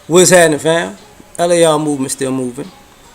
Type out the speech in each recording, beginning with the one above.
What's happening, fam? L.A.R movement still moving.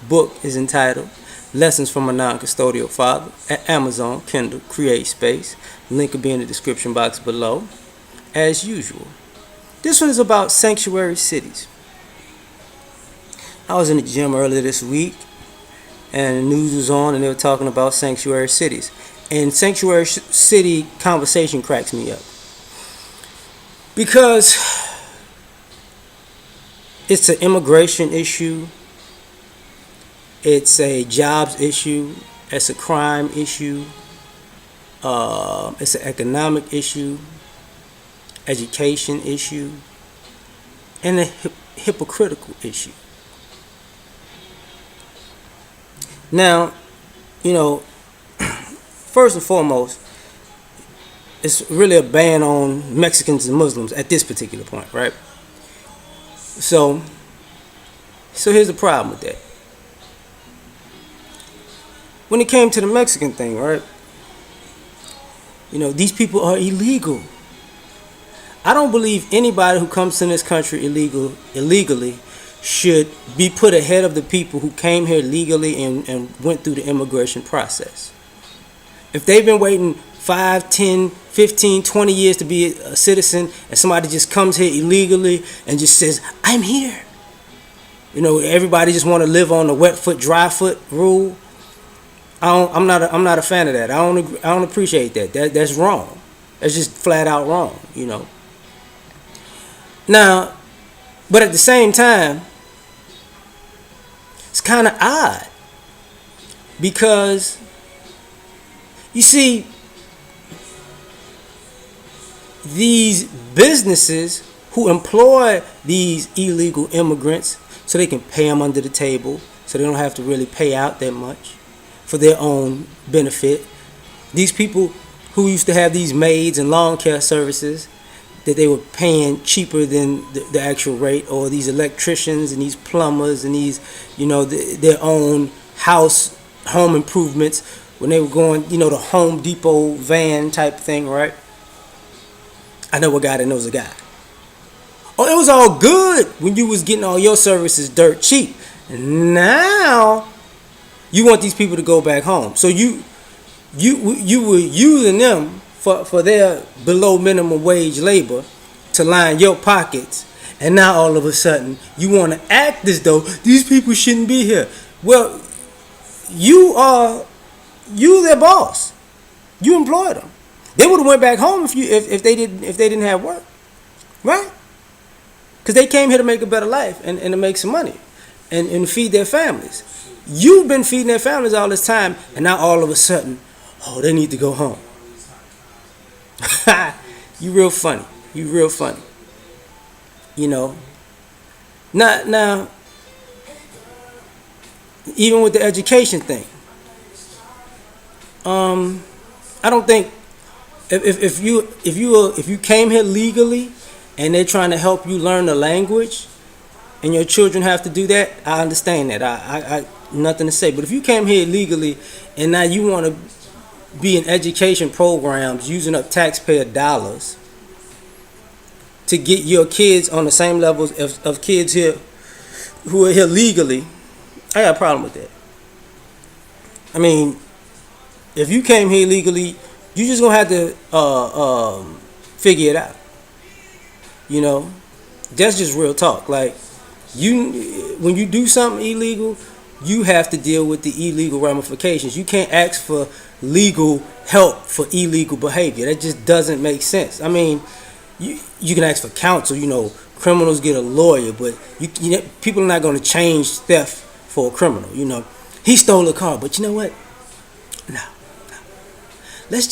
Book is entitled Lessons from a Non-Custodial Father at Amazon, Kindle, Create Space. Link will be in the description box below. As usual, this one is about sanctuary cities. I was in the gym earlier this week, and the news was on, and they were talking about sanctuary cities. And sanctuary city conversation cracks me up because it's an immigration issue, it's a jobs issue, it's a crime issue, it's an economic issue, education issue, and a hypocritical issue. Now, first and foremost, it's really a ban on Mexicans and Muslims at this particular point, right? So here's the problem with that. When it came to the Mexican thing, right? These people are illegal. I don't believe anybody who comes to this country illegally should be put ahead of the people who came here legally and went through the immigration process. If they've been waiting 5, 10, 15, 20 years to be a citizen, and somebody just comes here illegally and just says, I'm here. Everybody just want to live on the wet foot, dry foot rule. I'm not a fan of that. I don't appreciate that. That's wrong. That's just flat out wrong, Now, but at the same time, it's kind of odd because, you see, these businesses who employ these illegal immigrants so they can pay them under the table, so they don't have to really pay out that much for their own benefit. These people who used to have these maids and lawn care services that they were paying cheaper than the actual rate, or these electricians and these plumbers and these, their own home improvements when they were going, the Home Depot van type thing, right? I know a guy that knows a guy. Oh, it was all good when you was getting all your services dirt cheap. And now you want these people to go back home. So you were using them for their below minimum wage labor to line your pockets, and now all of a sudden you want to act as though these people shouldn't be here. Well, you their boss. You employed them. They would have went back home if they didn't have work, right? Because they came here to make a better life and to make some money and feed their families. You've been feeding their families all this time, and now all of a sudden, they need to go home. You real funny. Now, even with the education thing, I don't think if you came here legally and they're trying to help you learn the language, and your children have to do that, I understand that. I nothing to say. But if you came here illegally and now you want to be in education programs using up taxpayer dollars to get your kids on the same levels of kids here who are here legally, I got a problem with that. I mean, if you came here legally, you just gonna have to figure it out. That's just real talk. Like, when you do something illegal, you have to deal with the illegal ramifications. You can't ask for legal help for illegal behavior. That just doesn't make sense. I mean, you can ask for counsel. Criminals get a lawyer, but people are not going to change theft for a criminal. He stole a car, but you know what? No. Let's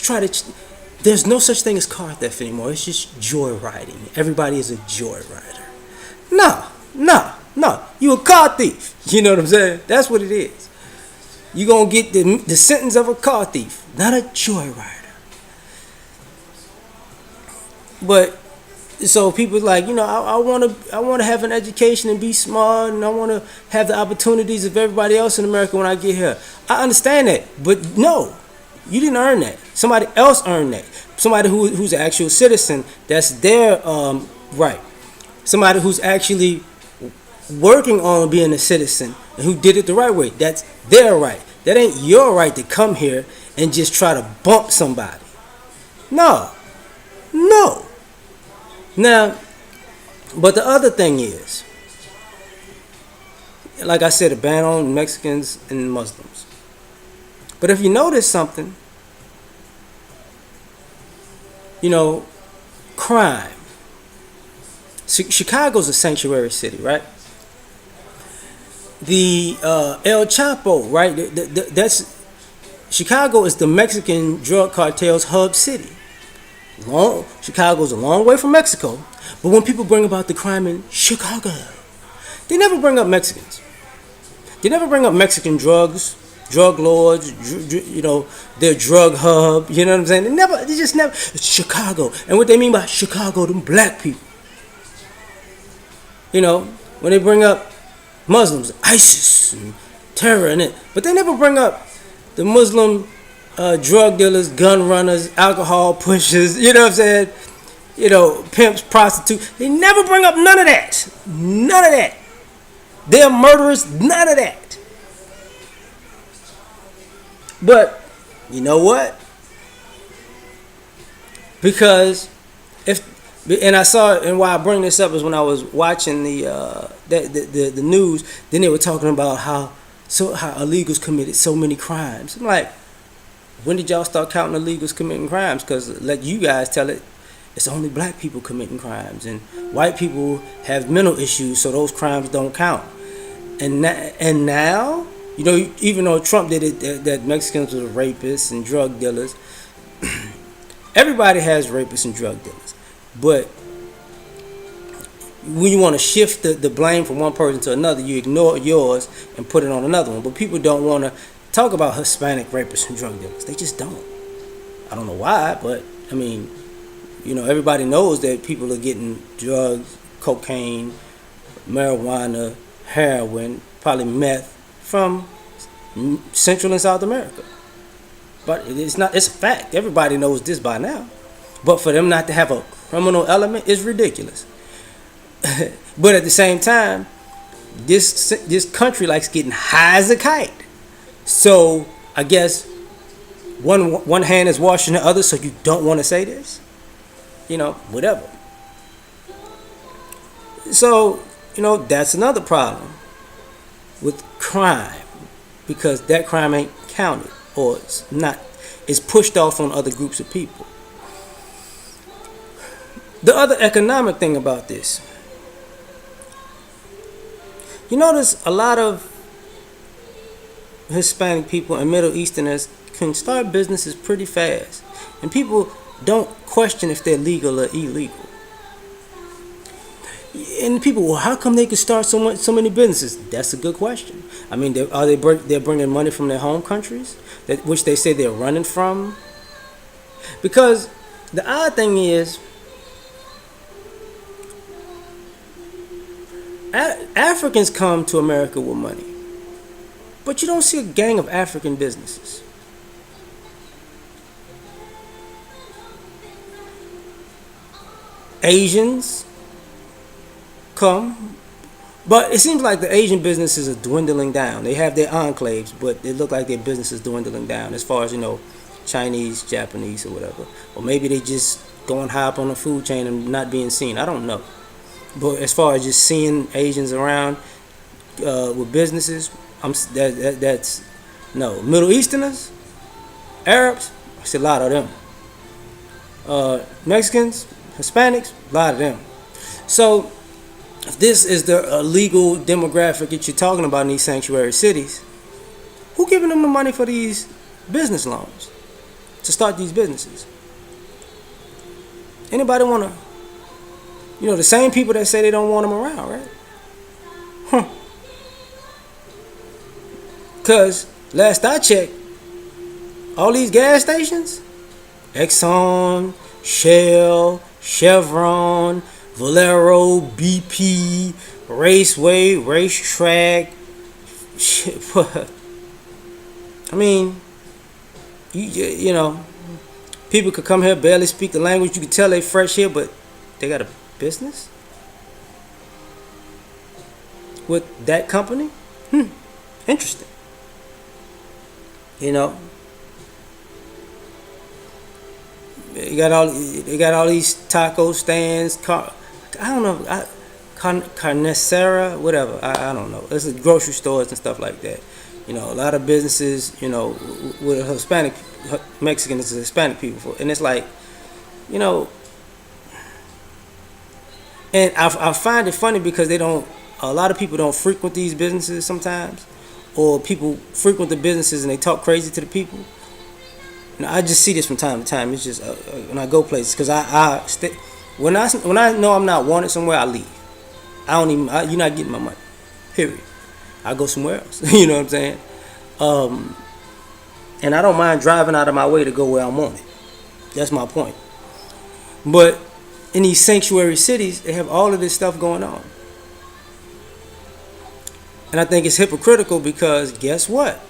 try to. There's no such thing as car theft anymore. It's just joyriding. Everybody is a joyrider. No. You a car thief. You know what I'm saying? That's what it is. You're going to get the sentence of a car thief, not a joyrider. But, so people like, I want to have an education and be smart, and I want to have the opportunities of everybody else in America when I get here. I understand that, but no. You didn't earn that. Somebody else earned that. Somebody who's an actual citizen, that's their right. somebody who's actually working on being a citizen and who did it the right way. That's their right. That ain't your right to come here and just try to bump somebody. No. No. Now, but the other thing is, like I said, a ban on Mexicans and Muslims. But if you notice something, crime. Chicago's a sanctuary city, right? The El Chapo, right? That's Chicago is the Mexican drug cartel's hub city. Chicago's a long way from Mexico, but when people bring about the crime in Chicago, they never bring up Mexicans. They never bring up Mexican drugs, drug lords, their drug hub. You know what I'm saying? They just never. It's Chicago, and what they mean by Chicago, them black people. When they bring up Muslims, ISIS, and terror in it, but they never bring up the Muslim drug dealers, gun runners, alcohol pushers. You know what I'm saying? Pimps, prostitutes. They never bring up none of that. None of that. They're murderers. None of that. But you know what? Because and I saw it, and why I bring this up is when I was watching the news. Then they were talking about how illegals committed so many crimes. I'm like, when did y'all start counting illegals committing crimes? Because let you guys tell it, it's only black people committing crimes, and white people have mental issues, so those crimes don't count. And now, even though Trump did it, that Mexicans were rapists and drug dealers. Everybody has rapists and drug dealers. But when you want to shift the blame from one person to another, you ignore yours and put it on another one. But people don't want to talk about Hispanic rapists and drug dealers. They just don't. I don't know why, but I mean, everybody knows that people are getting drugs, cocaine, marijuana, heroin, probably meth from Central and South America. But it's a fact. Everybody knows this by now. But for them not to have a criminal element is ridiculous. But at the same time, this country likes getting high as a kite. So I guess one hand is washing the other, so you don't want to say this. Whatever. So, that's another problem with crime, because that crime ain't counted, or it's pushed off on other groups of people. The other economic thing about this, you notice a lot of Hispanic people and Middle Easterners can start businesses pretty fast, and people don't question if they're legal or illegal. And people, well, how come they can start so many businesses? That's a good question. I mean, they're bringing money from their home countries, which they say they're running from? Because the odd thing is, Africans come to America with money, but you don't see a gang of African businesses. Asians come, but it seems like the Asian businesses are dwindling down. They have their enclaves, but it look like their business is dwindling down as far as, Chinese, Japanese, or whatever. Or maybe they just going high up on the food chain and not being seen. I don't know. But as far as just seeing Asians around with businesses, that's no. Middle Easterners, Arabs, it's a lot of them. Mexicans, Hispanics, a lot of them. So if this is the legal demographic that you're talking about in these sanctuary cities, who giving them the money for these business loans to start these businesses? Anybody want to? The same people that say they don't want them around, right? Because last I checked, all these gas stations, Exxon, Shell, Chevron, Valero, BP, Raceway, Racetrack. I mean, people could come here, barely speak the language. You could tell they fresh here, but they got a business. with that company. Interesting. You know, they got all these taco stands. I don't know. Carnicera, whatever. I don't know. It's grocery stores and stuff like that. You know, a lot of businesses. You know, with Hispanic, Mexicans, Hispanic people, and it's like, you know, and I find it funny because they don't. A lot of people don't frequent these businesses sometimes, or people frequent the businesses and they talk crazy to the people. You know, I just see this from time to time. It's just when I go places because when I know I'm not wanted somewhere, I leave. I don't even. You're not getting my money. Period. I go somewhere else. You know what I'm saying? And I don't mind driving out of my way to go where I'm wanted. That's my point. But in these sanctuary cities, they have all of this stuff going on. And I think it's hypocritical because guess what?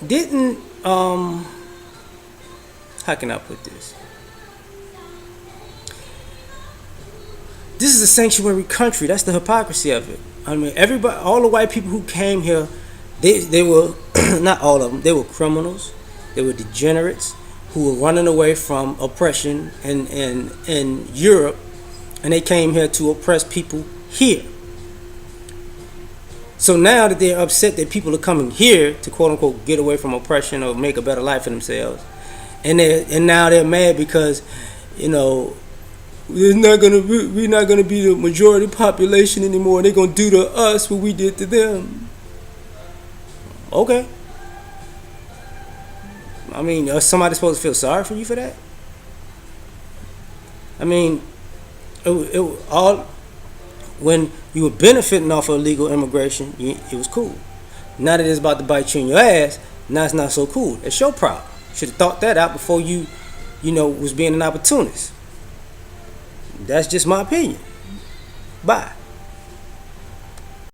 Didn't how can I put this? This is a sanctuary country. That's the hypocrisy of it. I mean, everybody, all the white people who came here, they were not all of them. They were criminals. They were degenerates who were running away from oppression in Europe, and they came here to oppress people here. So now that they're upset that people are coming here to quote unquote get away from oppression or make a better life for themselves, and now they're mad because, you know, we're not gonna be the majority population anymore. They're gonna do to us what we did to them. Okay. I mean, is somebody supposed to feel sorry for you for that? I mean, all when you were benefiting off of illegal immigration, it was cool. Now that it's about to bite you in your ass, now it's not so cool. It's your problem. You should have thought that out before you was being an opportunist. That's just my opinion. Bye.